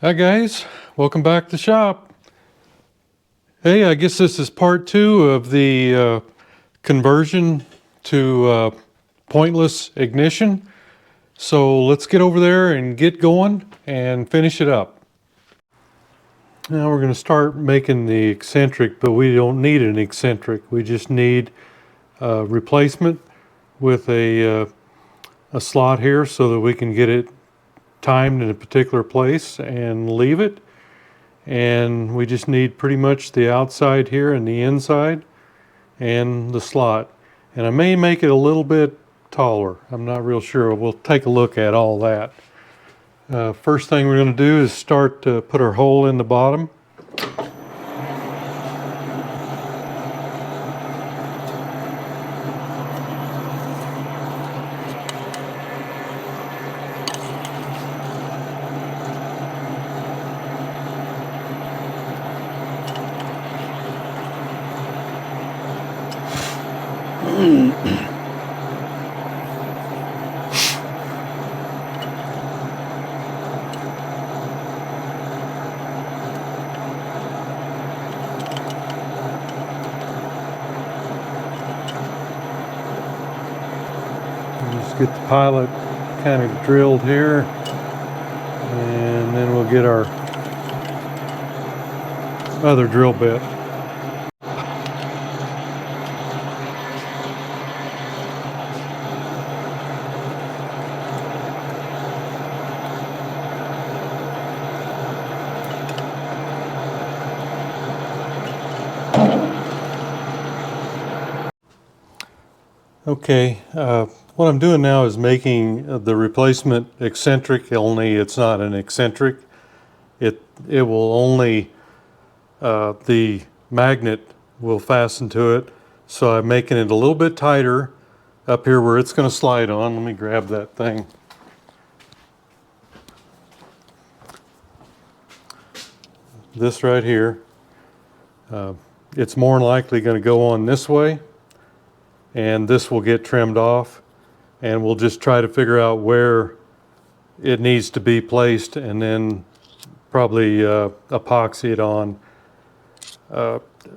Hi guys, welcome back to the shop. Hey, I guess this is part two of the conversion to pointless ignition. So let's get over there and get going and finish it up. Now we're going to start making the eccentric, but we don't need an eccentric. We just need a replacement with a slot here so that we can get it timed in a particular place and leave it. And we just need pretty much the outside here and the inside and the slot. And I may make it a little bit taller. I'm not real sure. We'll take a look at all that. First thing we're going to do is start to put our hole in the bottom. Just get the pilot kind of drilled here, and then we'll get our other drill bit. Okay, what I'm doing now is making the replacement eccentric, only it's not an eccentric. It will only, the magnet will fasten to it. So I'm making it a little bit tighter up here where it's going to slide on. Let me grab that thing. This right here, it's more than likely going to go on this way, and this will get trimmed off, and we'll just try to figure out where it needs to be placed and then probably epoxy it on.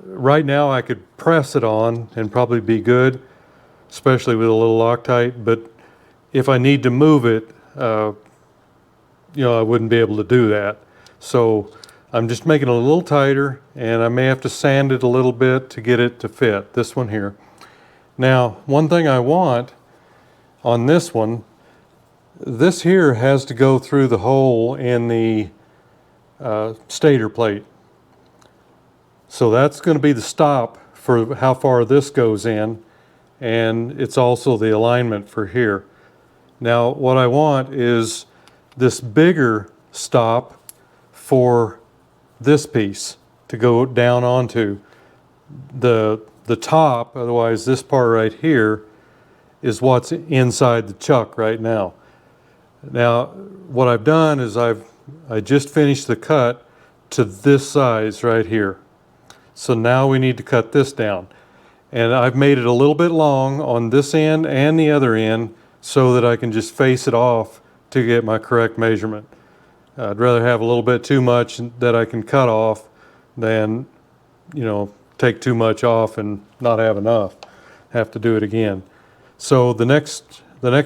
Right now I could press it on and probably be good, especially with a little Loctite, but if I need to move it, I wouldn't be able to do that. So I'm just making it a little tighter, and I may have to sand it a little bit to get it to fit, this one here. Now, one thing I want on this one, this here has to go through the hole in the stator plate. So that's going to be the stop for how far this goes in, and it's also the alignment for here. Now, what I want is this bigger stop for this piece to go down onto the top. Otherwise, this part right here is what's inside the chuck right now. Now, what I've done is I just finished the cut to this size right here. So now we need to cut this down. And I've made it a little bit long on this end and the other end so that I can just face it off to get my correct measurement. I'd rather have a little bit too much that I can cut off than, take too much off and not have enough. Have to do it again. So the next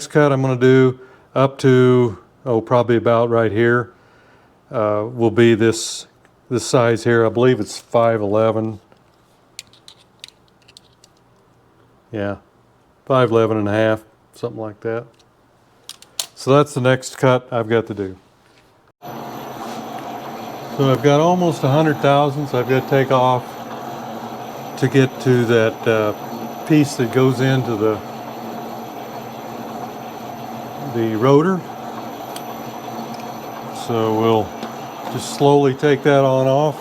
cut I'm going to do up to, probably about right here, will be this size here. I believe it's 5'11". Yeah, 5'11 and a half, something like that. So that's the next cut I've got to do. So I've got almost 100 thousandths I've got to take off to get to that piece that goes into the rotor. So we'll just slowly take that on off.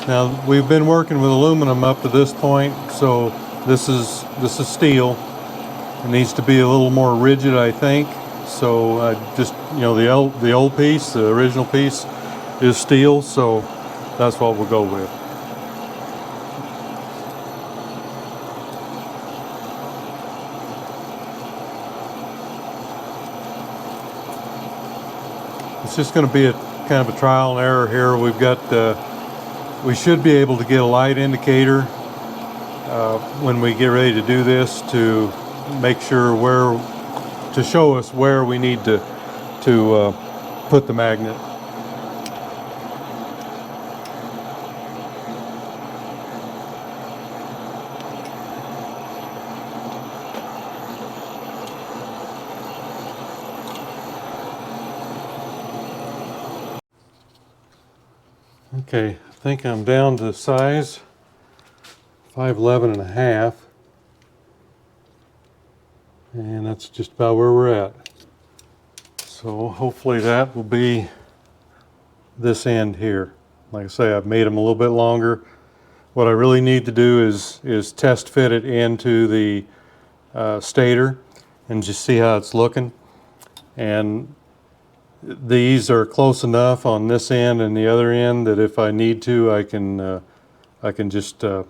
Now we've been working with aluminum up to this point, so this is steel. It needs to be a little more rigid, I think. So I just, the old piece, the original piece, is steel, so that's what we'll go with. It's just going to be a kind of a trial and error here. We've got, we should be able to get a light indicator when we get ready to do this to make sure where, to show us where we need to put the magnet. Okay, I think I'm down to size 5'11.5", and that's just about where we're at. So hopefully that will be this end here. Like I say, I've made them a little bit longer. What I really need to do is test fit it into the stator and just see how it's looking. And these are close enough on this end and the other end that if I need to, I can just you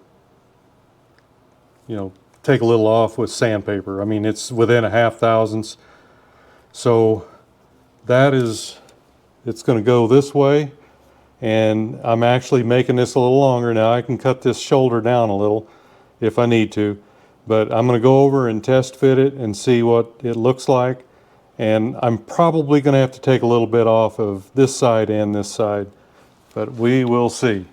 know, take a little off with sandpaper. I mean, it's within a 0.5 thousandths. So that is, it's going to go this way, and I'm actually making this a little longer now. I can cut this shoulder down a little if I need to, but I'm going to go over and test fit it and see what it looks like. And I'm probably going to have to take a little bit off of this side and this side, but we will see.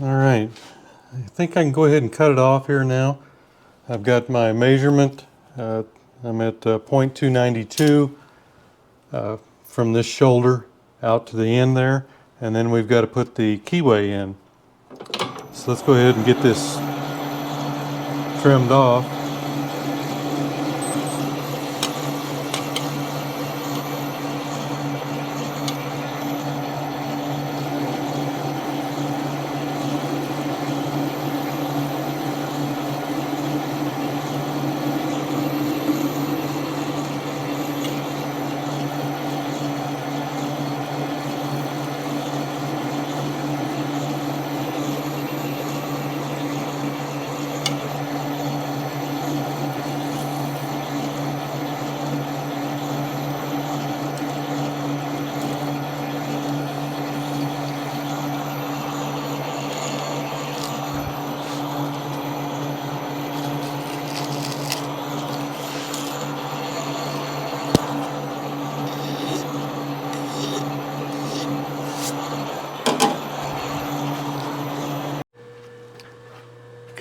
All right, I think I can go ahead and cut it off here now. I've got my measurement. I'm at 0.292 from this shoulder out to the end there, and then we've got to put the keyway in. So let's go ahead and get this trimmed off.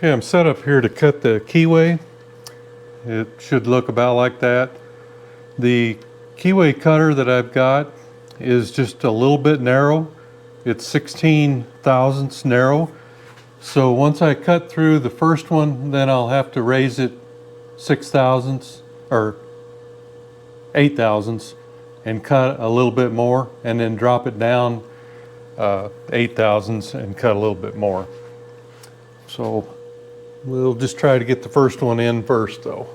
Okay, I'm set up here to cut the keyway. It should look about like that. The keyway cutter that I've got is just a little bit narrow. It's 16 thousandths narrow. So once I cut through the first one, then I'll have to raise it 6 thousandths or 8 thousandths and cut a little bit more, and then drop it down 8 thousandths and cut a little bit more. So we'll just try to get the first one in first though.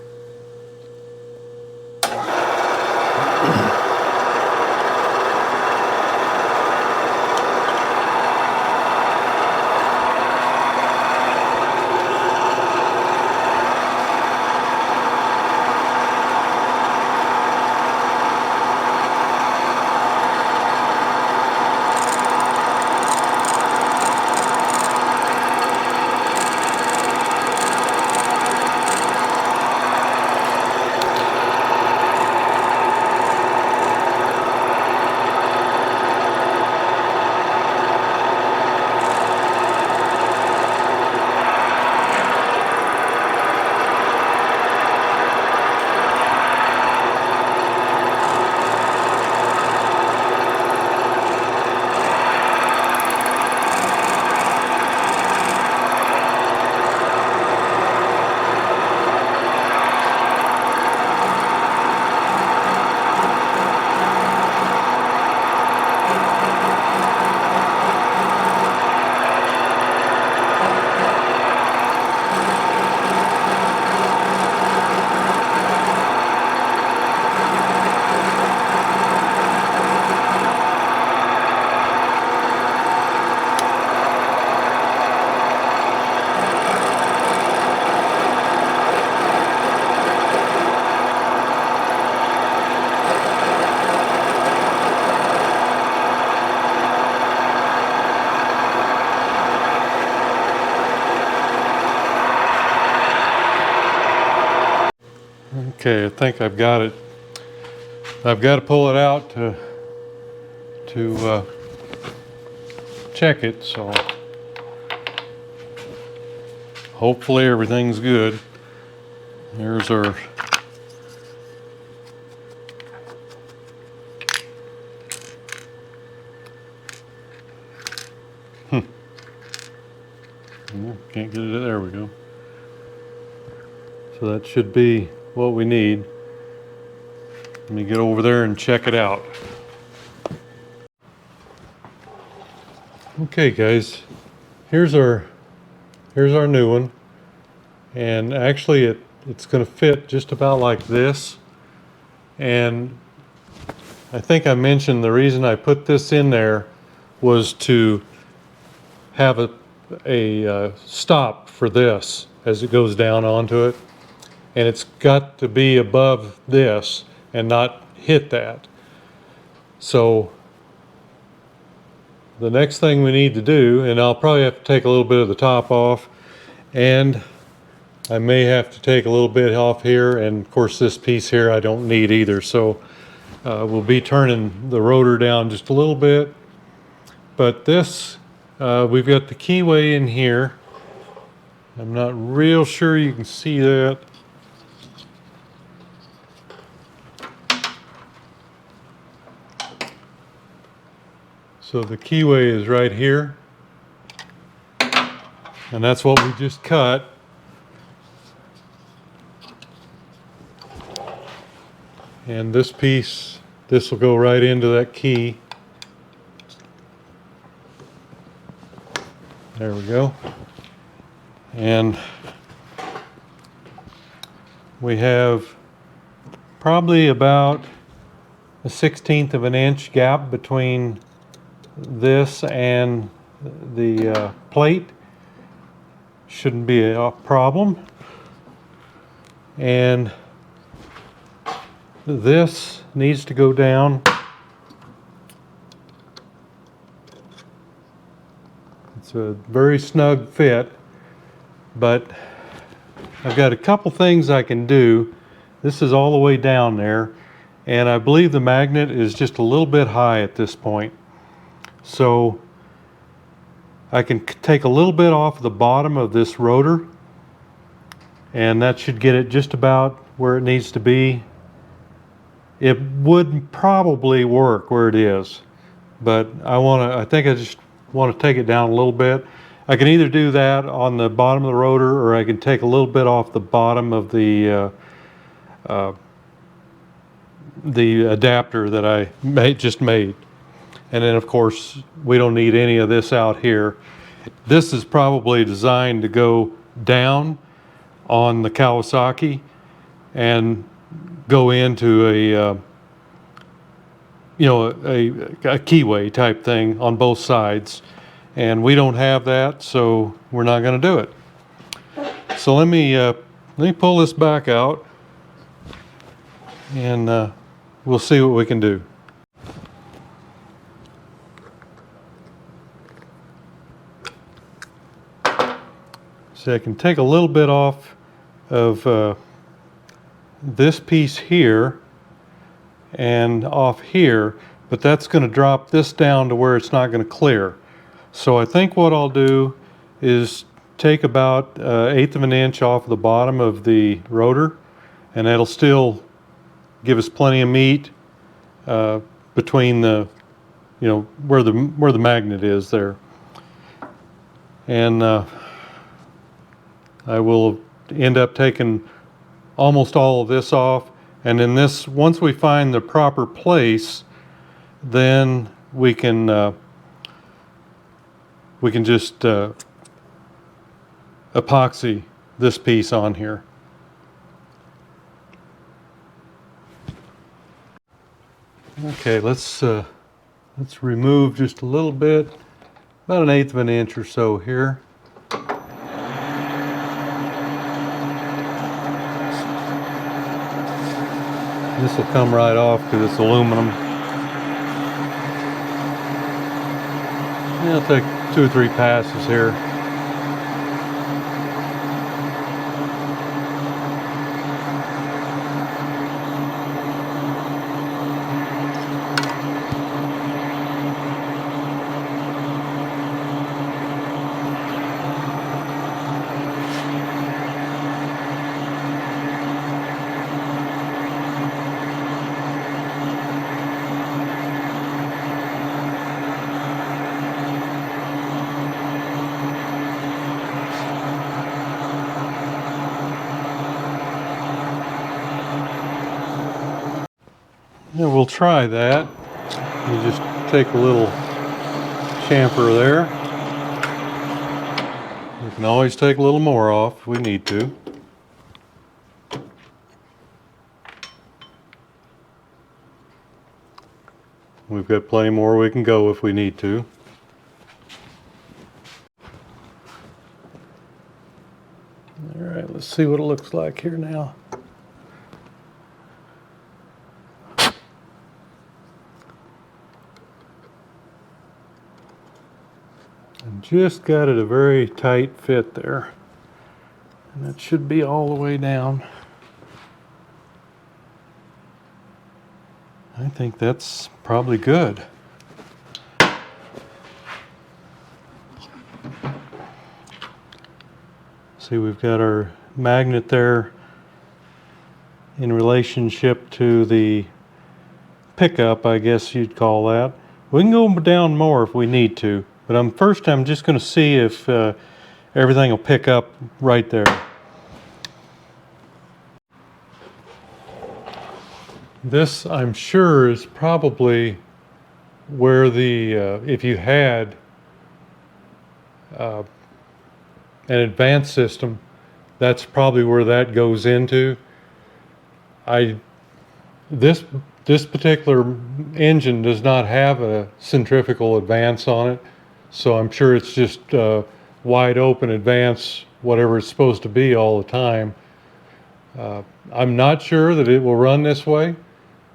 Okay, I think I've got it. I've got to pull it out to check it, so hopefully everything's good. There's our can't get it, there we go. So that should be what we need. Let me get over there and check it out. Okay guys, here's our new one, and actually it's going to fit just about like this. And I think I mentioned the reason I put this in there was to have a stop for this as it goes down onto it, and it's got to be above this and not hit that. So the next thing we need to do, and I'll probably have to take a little bit of the top off, and I may have to take a little bit off here, and of course this piece here I don't need either, so we'll be turning the rotor down just a little bit. But this, we've got the keyway in here. I'm not real sure you can see that. So the keyway is right here, and that's what we just cut. And this piece, this will go right into that key. There we go. And we have probably about a 1/16 of an inch gap between this and the plate. Shouldn't be a problem. And this needs to go down. It's a very snug fit, but I've got a couple things I can do. This is all the way down there, and I believe the magnet is just a little bit high at this point. So I can take a little bit off the bottom of this rotor, and that should get it just about where it needs to be. It would probably work where it is, but I think I just want to take it down a little bit. I can either do that on the bottom of the rotor, or I can take a little bit off the bottom of the adapter that I just made. And then of course we don't need any of this out here. This is probably designed to go down on the Kawasaki and go into a keyway type thing on both sides, and we don't have that, so we're not going to do it. So let me pull this back out, and we'll see what we can do. So I can take a little bit off of this piece here and off here, but that's going to drop this down to where it's not going to clear. So I think what I'll do is take about 1/8 of an inch off the bottom of the rotor, and that'll still give us plenty of meat between the, where the magnet is there. And I will end up taking almost all of this off, and then this, once we find the proper place, then we can just epoxy this piece on here. Okay, let's remove just a little bit, about 1/8 of an inch or so here. This will come right off because it's aluminum. It'll take 2 or 3 passes here. Yeah, we'll try that. You just take a little chamfer there. We can always take a little more off if we need to. We've got plenty more we can go if we need to. All right, let's see what it looks like here now. And just got it a very tight fit there. And that should be all the way down. I think that's probably good. See, we've got our magnet there in relationship to the pickup, I guess you'd call that. We can go down more if we need to, but first I'm just going to see if everything will pick up right there. This, I'm sure, is probably where the, if you had an advanced system, that's probably where that goes into. This particular engine does not have a centrifugal advance on it, so I'm sure it's just wide open advance, whatever it's supposed to be all the time. I'm not sure that it will run this way,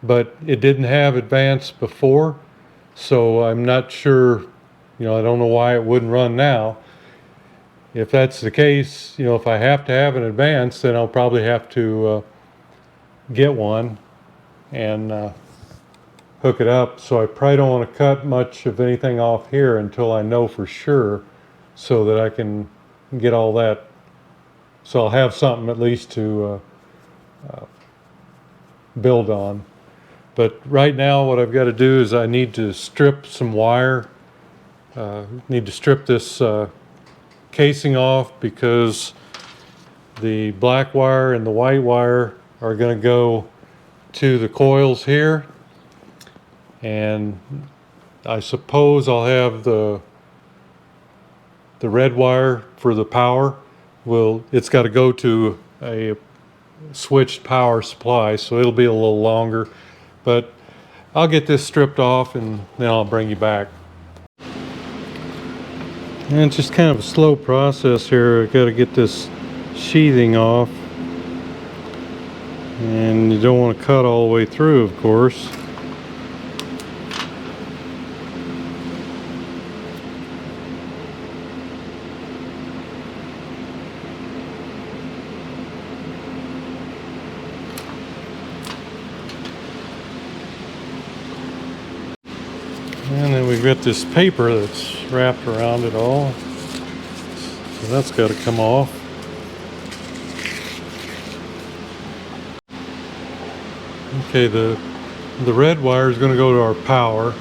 but it didn't have advance before, so I'm not sure, I don't know why it wouldn't run now. If that's the case, if I have to have an advance, then I'll probably have to get one and hook it up. So I probably don't want to cut much of anything off here until I know for sure, so that I can get all that. So I'll have something at least to build on. But right now what I've got to do is I need to strip some wire. Need to strip this casing off, because the black wire and the white wire are going to go to the coils here, and I suppose I'll have the red wire for the power. It's got to go to a switched power supply, so it'll be a little longer, but I'll get this stripped off and then I'll bring you back. And it's just kind of a slow process here. I've got to get this sheathing off, and you don't want to cut all the way through, of course. And then we've got this paper that's wrapped around it all, so that's got to come off. Okay, the red wire is going to go to our power,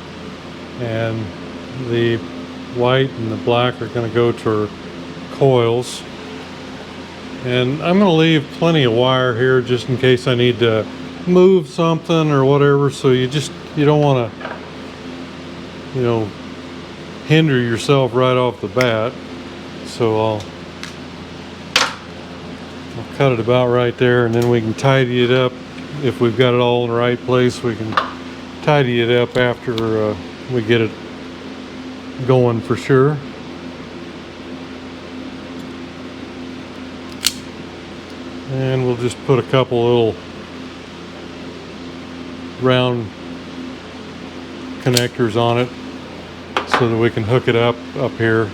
and the white and the black are going to go to our coils. And I'm going to leave plenty of wire here just in case I need to move something or whatever, so you don't want to hinder yourself right off the bat. So I'll cut it about right there, and then we can tidy it up. If we've got it all in the right place, we can tidy it up after we get it going for sure. And we'll just put a couple little round connectors on it so that we can hook it up here.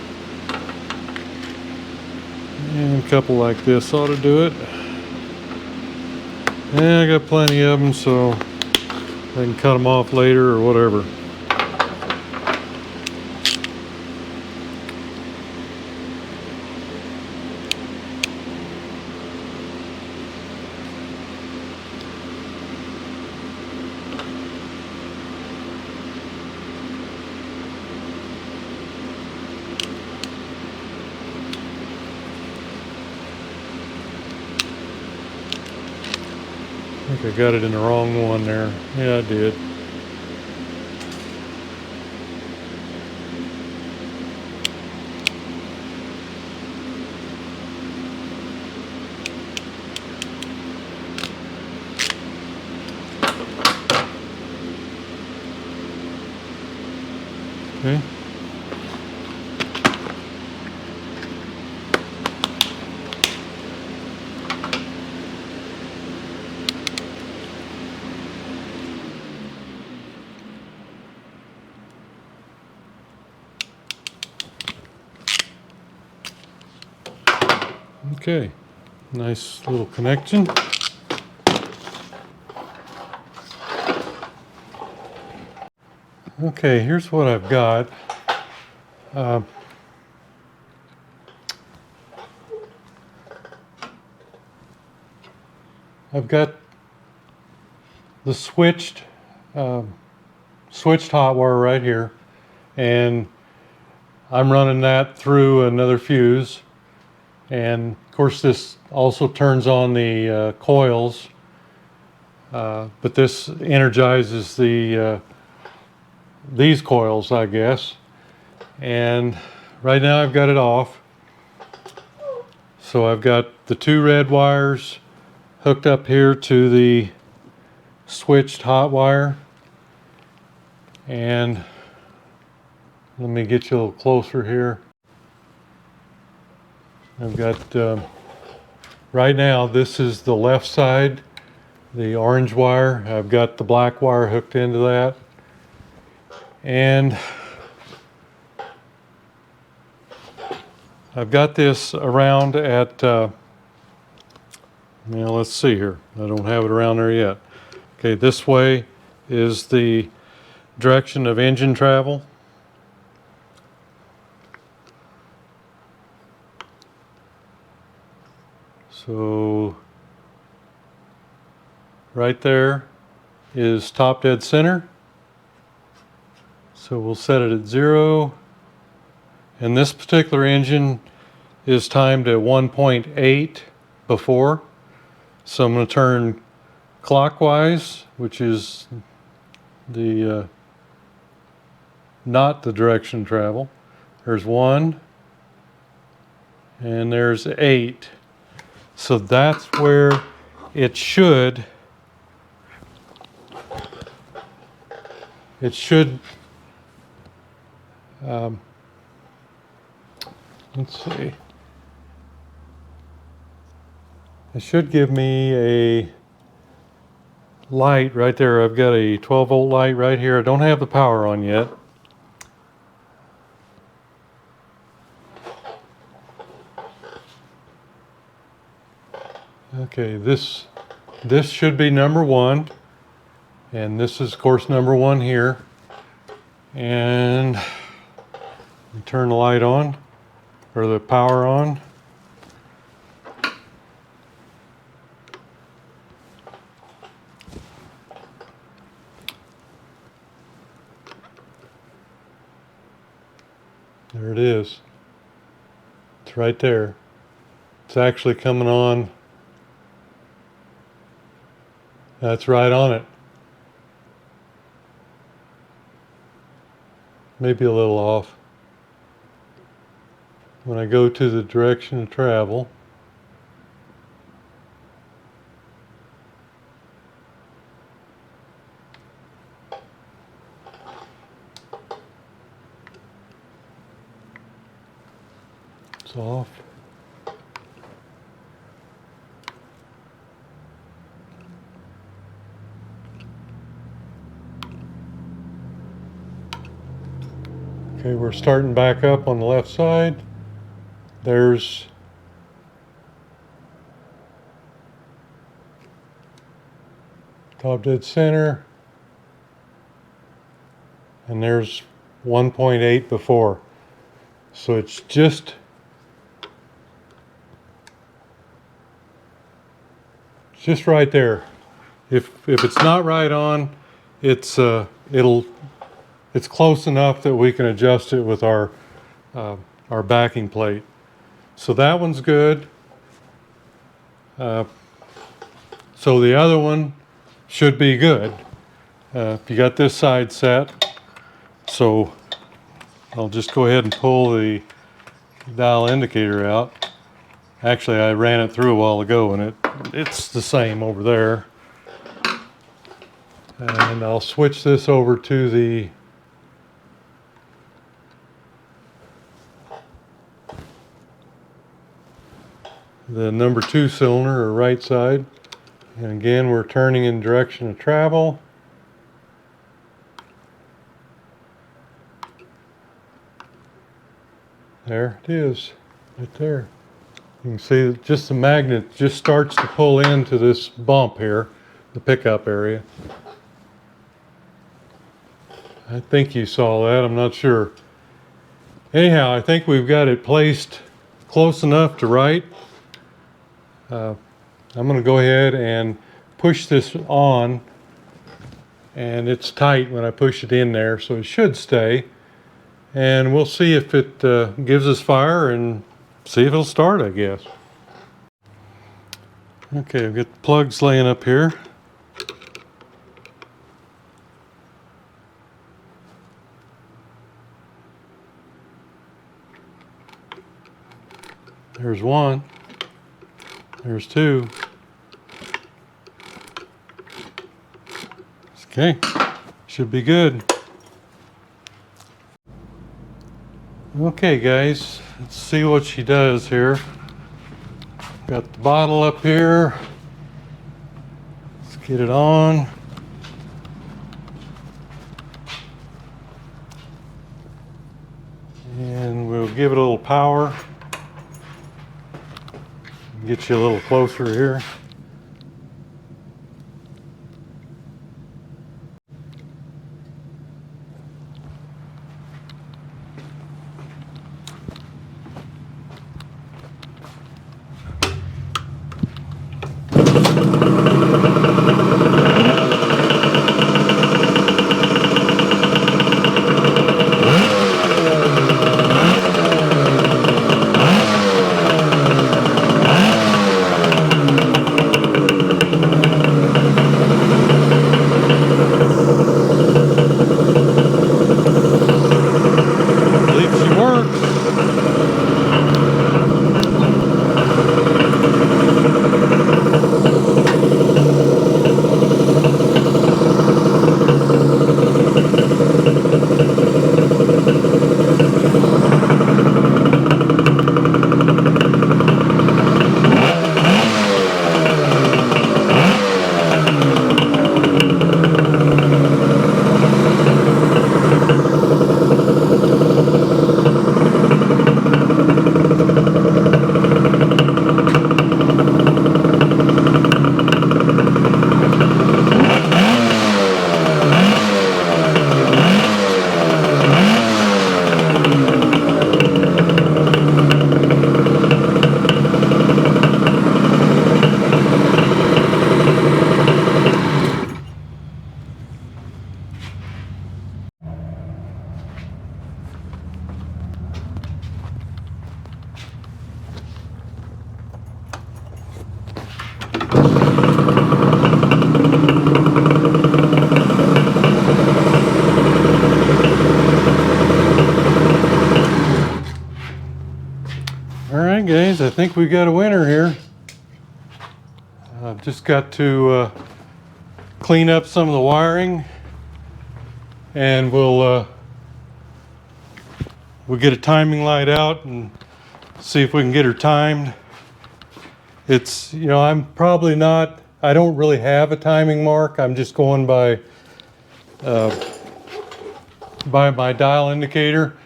And a couple like this ought to do it. And I got plenty of them, so I can cut them off later or whatever. I think I got it in the wrong one there. Yeah, I did. Okay. Okay, nice little connection. Okay, here's what I've got. Uh, I've got the switched hot wire right here, and I'm running that through another fuse. And of course, this also turns on the coils, but this energizes these coils, I guess. And right now I've got it off. So I've got the two red wires hooked up here to the switched hot wire. And let me get you a little closer here. I've got, right now, this is the left side, the orange wire. I've got the black wire hooked into that. And I've got this around at, let's see here. I don't have it around there yet. Okay, this way is the direction of engine travel. So right there is top dead center. So we'll set it at 0. And this particular engine is timed at 1.8 before. So I'm going to turn clockwise, which is the not the direction of travel. There's 1, and there's 8. So that's where it should let's see. It should give me a light right there. I've got a 12-volt light right here. I don't have the power on yet. Okay, this should be number 1, and this is of course number 1 here. And turn the light on, or the power on. There it is. It's right there. It's actually coming on. That's right on it. Maybe a little off. When I go to the direction of travel, it's off. Okay, we're starting back up on the left side. There's top dead center, and there's 1.8 before. So it's just right there. If it's not right on, it's close enough that we can adjust it with our backing plate. So that one's good. So So the other one should be good. If you got this side set, so I'll just go ahead and pull the dial indicator out. Actually, I ran it through a while ago and it's the same over there. And I'll switch this over to the number 2 cylinder, or right side. And again, we're turning in direction of travel. There it is, right there. You can see that just the magnet just starts to pull into this bump here, the pickup area. I think you saw that, I'm not sure. Anyhow, I think we've got it placed close enough to right. I'm going to go ahead and push this on, and it's tight when I push it in there, so it should stay. And we'll see if it gives us fire and see if it'll start, I guess. Okay, I've got the plugs laying up here. There's one. There's two. Okay, should be good. Okay guys, let's see what she does here. Got the bottle up here. Let's get it on. And we'll give it a little power. Get you a little closer here. Alright guys, I think we've got a winner here. I've just got to clean up some of the wiring, and we'll get a timing light out and see if we can get her timed. It's, you know, I'm probably not, I don't really have a timing mark. I'm just going by my dial indicator,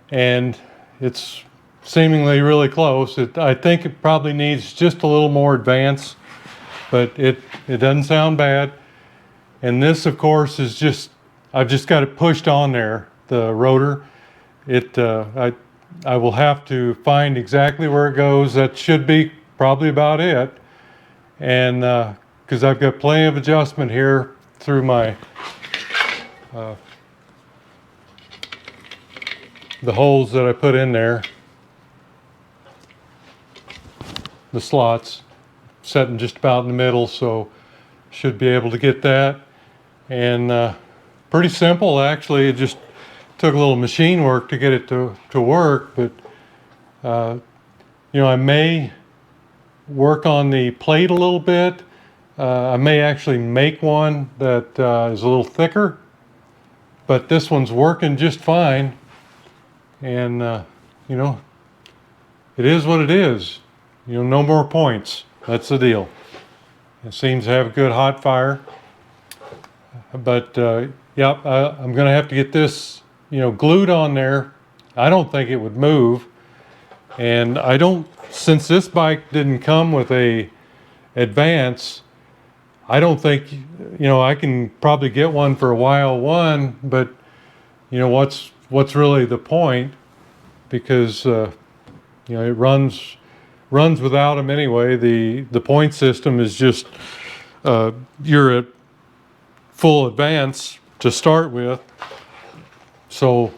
and it's seemingly really close. I think it probably needs just a little more advance, but it doesn't sound bad. And this, of course, is just, I've just got it pushed on there, the rotor. I will have to find exactly where it goes. That should be probably about it. And because I've got plenty of adjustment here through my the holes that I put in there, the slots. setting just about in the middle, so should be able to get that. And pretty simple, actually. It just took a little machine work to get it to work, but you know, I may work on the plate a little bit. I may actually make one that is a little thicker, but this one's working just fine. And you know, it is what it is. You know, no more points. That's the deal. It seems to have a good hot fire. But yep, I'm going to have to get this, you know, glued on there. I don't think it would move. And I don't, since this bike didn't come with a Advance, I don't think, you know, I can probably get one for a while one, but you know, what's really the point? Because you know, it runs without them anyway. The point system is just you're at full advance to start with, so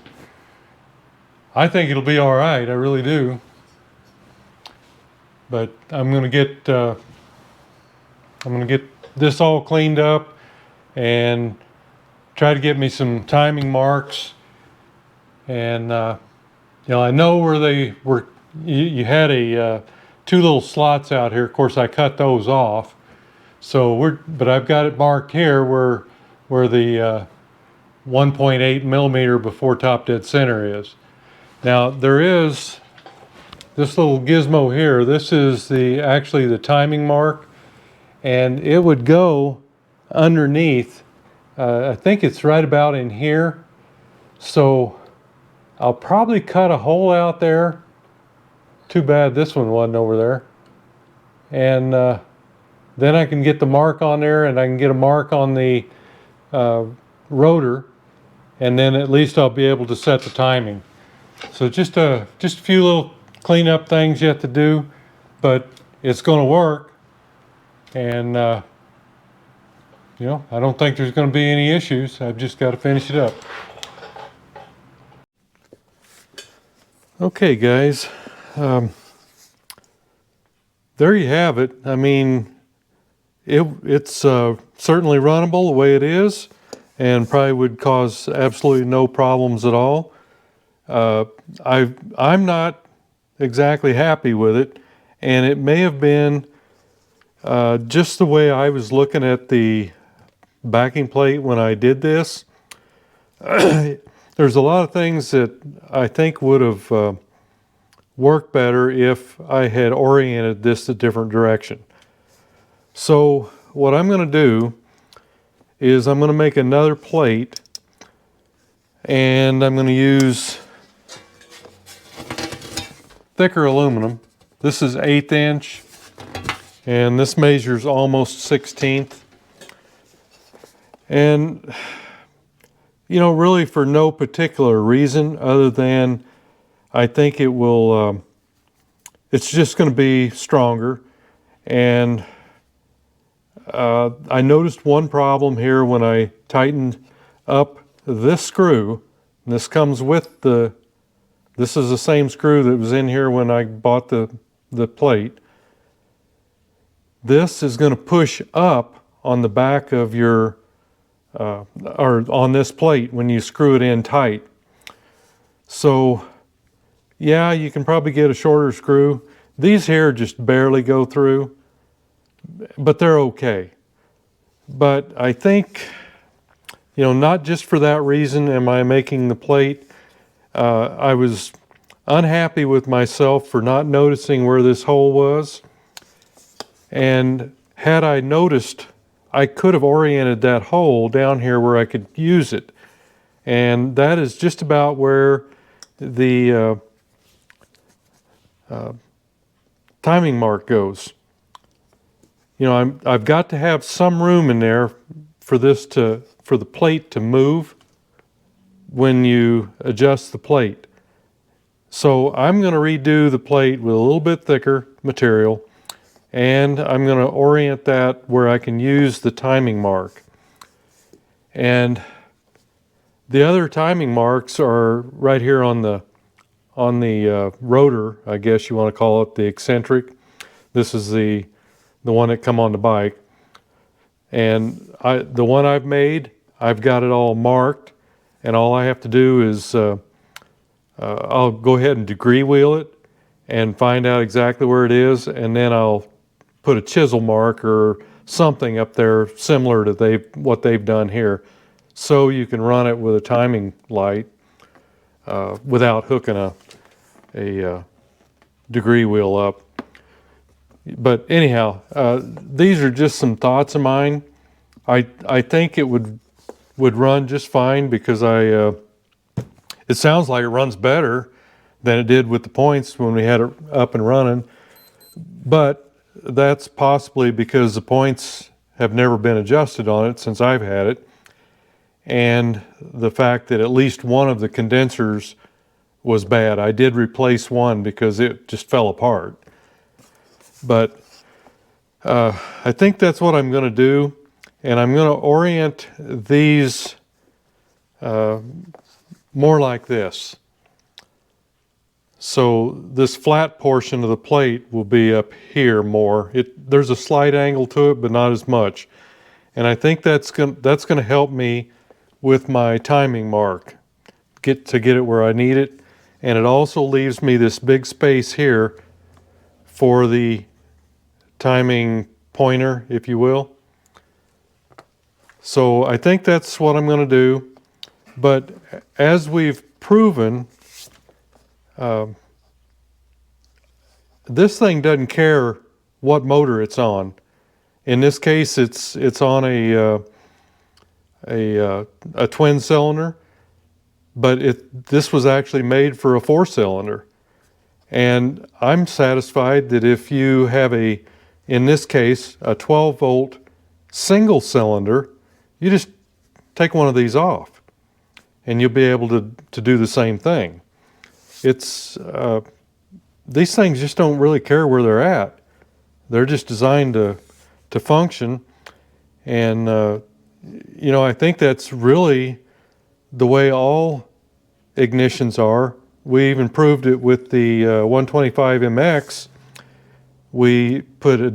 I think it'll be all right. I really do. But I'm gonna get this all cleaned up and try to get me some timing marks. And you know, I know where they were. You had a two little slots out here. Of course, I cut those off. So but I've got it marked here where the 1.8 millimeter before top dead center is. Now there is this little gizmo here. This is actually the timing mark, and it would go underneath. I think it's right about in here. So I'll probably cut a hole out there. Too bad this one wasn't over there. And then I can get the mark on there, and I can get a mark on the rotor, and then at least I'll be able to set the timing. So just a few little cleanup things you have to do, but it's going to work. And you know, I don't think there's going to be any issues. I've just got to finish it up. Okay, guys, there you have it. I mean, it's certainly runnable the way it is, and probably would cause absolutely no problems at all. I'm not exactly happy with it, and it may have been just the way I was looking at the backing plate when I did this. There's a lot of things that I think would have worked better if I had oriented this a different direction. So what I'm going to do is I'm going to make another plate, and I'm going to use thicker aluminum. This is 1/8 inch, and this measures almost 1/16. And you know, really for no particular reason other than I think it will, it's just going to be stronger. And I noticed one problem here when I tightened up this screw. And this comes with this is the same screw that was in here when I bought the plate. This is going to push up on the back of your or on this plate when you screw it in tight. So yeah, you can probably get a shorter screw. These here just barely go through, but they're okay. But I think, you know, not just for that reason am I making the plate. I was unhappy with myself for not noticing where this hole was. And had I noticed, I could have oriented that hole down here where I could use it. And that is just about where the timing mark goes. You know, I've got to have some room in there for the plate to move when you adjust the plate. So I'm going to redo the plate with a little bit thicker material, and I'm going to orient that where I can use the timing mark. And the other timing marks are right here on the rotor, I guess you want to call it, the eccentric. This is the the one that come on the bike. And the one I've made, I've got it all marked, and all I have to do is I'll go ahead and degree wheel it and find out exactly where it is, and then I'll put a chisel mark or something up there similar to what they've done here, so you can run it with a timing light without hooking a degree wheel up. But anyhow, these are just some thoughts of mine. I think it would run just fine because it sounds like it runs better than it did with the points when we had it up and running. But that's possibly because the points have never been adjusted on it since I've had it, and the fact that at least one of the condensers was bad. I did replace one because it just fell apart. But I think that's what I'm going to do, and I'm going to orient these more like this. So this flat portion of the plate will be up here more. There's a slight angle to it, but not as much. And I think that's going to help me with my timing mark, get it where I need it. And it also leaves me this big space here for the timing pointer, if you will. So I think that's what I'm going to do. But as we've proven, this thing doesn't care what motor it's on. In this case, it's on a twin cylinder, but this was actually made for a 4-cylinder. And I'm satisfied that if you have in this case, a 12-volt single cylinder, you just take one of these off and you'll be able to do the same thing. These things just don't really care where they're at. They're just designed to function. And, I think that's really the way all ignitions are. We even proved it with the 125MX. We put a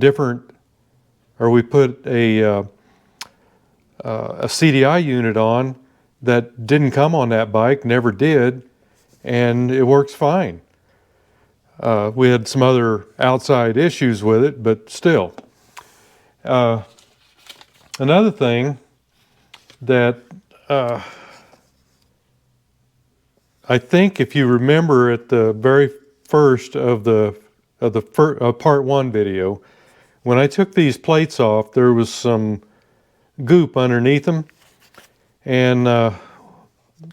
CDI unit on that didn't come on that bike, never did, and it works fine. We had some other outside issues with it, but still. Another thing that I think, if you remember at the very first of the part 1 video, when I took these plates off, there was some goop underneath them, and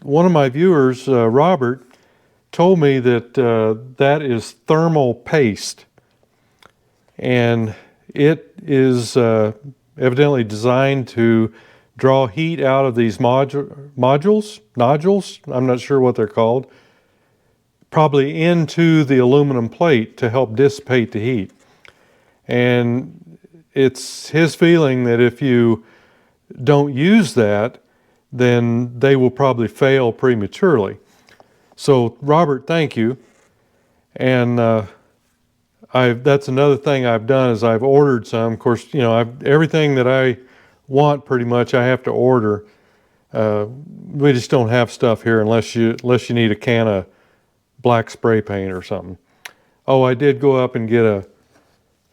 one of my viewers, Robert, told me that that is thermal paste, and it is evidently designed to draw heat out of these nodules, I'm not sure what they're called, probably into the aluminum plate to help dissipate the heat. And it's his feeling that if you don't use that, then they will probably fail prematurely. So Robert, thank you. And that's another thing I've done is I've ordered some. Of course, everything that I want pretty much I have to order. We just don't have stuff here unless you need a can of black spray paint or something. Oh, I did go up and get a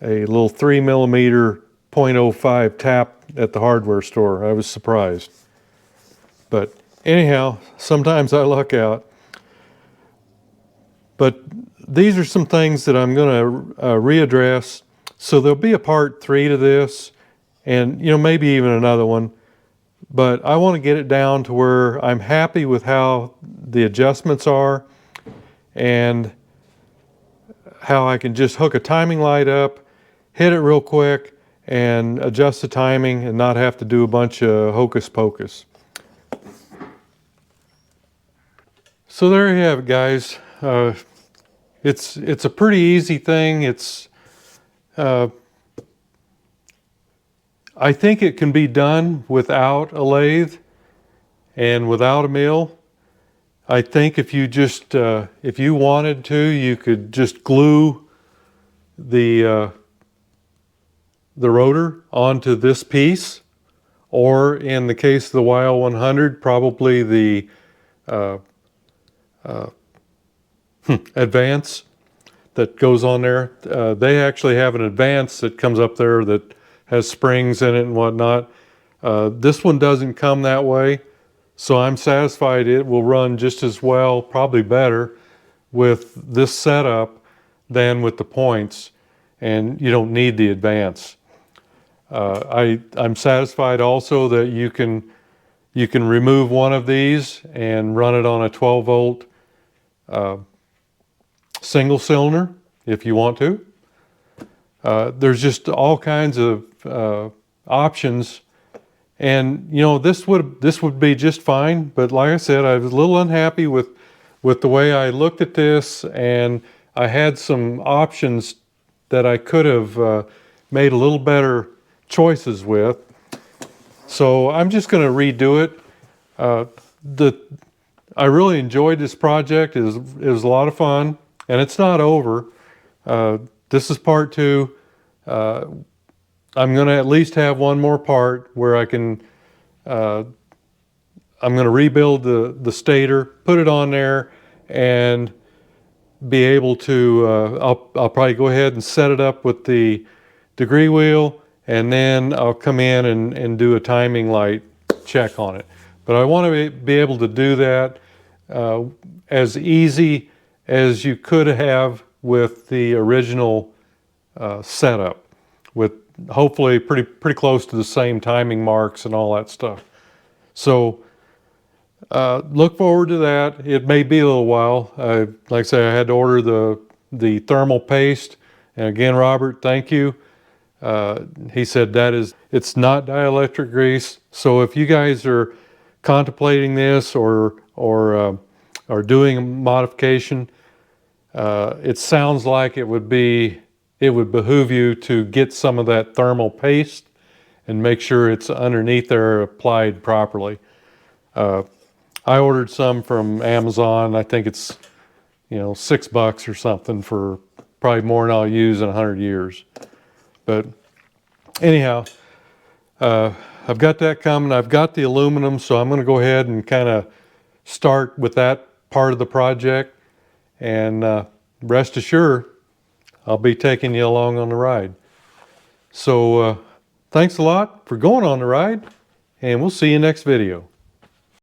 little 3mm .05 tap at the hardware store. I was surprised. But anyhow, sometimes I luck out. But these are some things that I'm going to readdress. So there'll be a part 3 to this, and maybe even another one. But I want to get it down to where I'm happy with how the adjustments are and how I can just hook a timing light up, hit it real quick, and adjust the timing and not have to do a bunch of hocus pocus. So there you have it, guys. It's a pretty easy thing. I think it can be done without a lathe and without a mill. I think if you wanted to, you could just glue the the rotor onto this piece, or in the case of the YL100, probably the advance that goes on there. They actually have an advance that comes up there that has springs in it and whatnot. This one doesn't come that way, so I'm satisfied it will run just as well, probably better, with this setup than with the points, and you don't need the advance. I'm satisfied also that you can remove one of these and run it on a 12 volt single cylinder if you want to. There's just all kinds of options, and you know, this would be just fine, but like I said, I was a little unhappy with the way I looked at this, and I had some options that I could have made a little better choices with. So I'm just going to redo it. I really enjoyed this project. It was a lot of fun, and it's not over. This is part 2. I'm going to at least have one more part where I can, I'm going to rebuild the stator, put it on there, and be able to, I'll probably go ahead and set it up with the degree wheel, and then I'll come in and do a timing light check on it. But I want to be able to do that as easy as you could have with the original setup, with hopefully pretty close to the same timing marks and all that stuff. So look forward to that. It may be a little while. Like I say, I had to order the thermal paste, and again, Robert, thank you. He said it's not dielectric grease. So if you guys are contemplating this or doing a modification, it sounds like it would behoove you to get some of that thermal paste and make sure it's underneath there applied properly. I ordered some from Amazon. I think it's, you know, $6 or something, for probably more than I'll use in 100 years. But anyhow, I've got that coming. I've got the aluminum, so I'm going to go ahead and kind of start with that part of the project. And rest assured, I'll be taking you along on the ride. So thanks a lot for going on the ride, and we'll see you next video.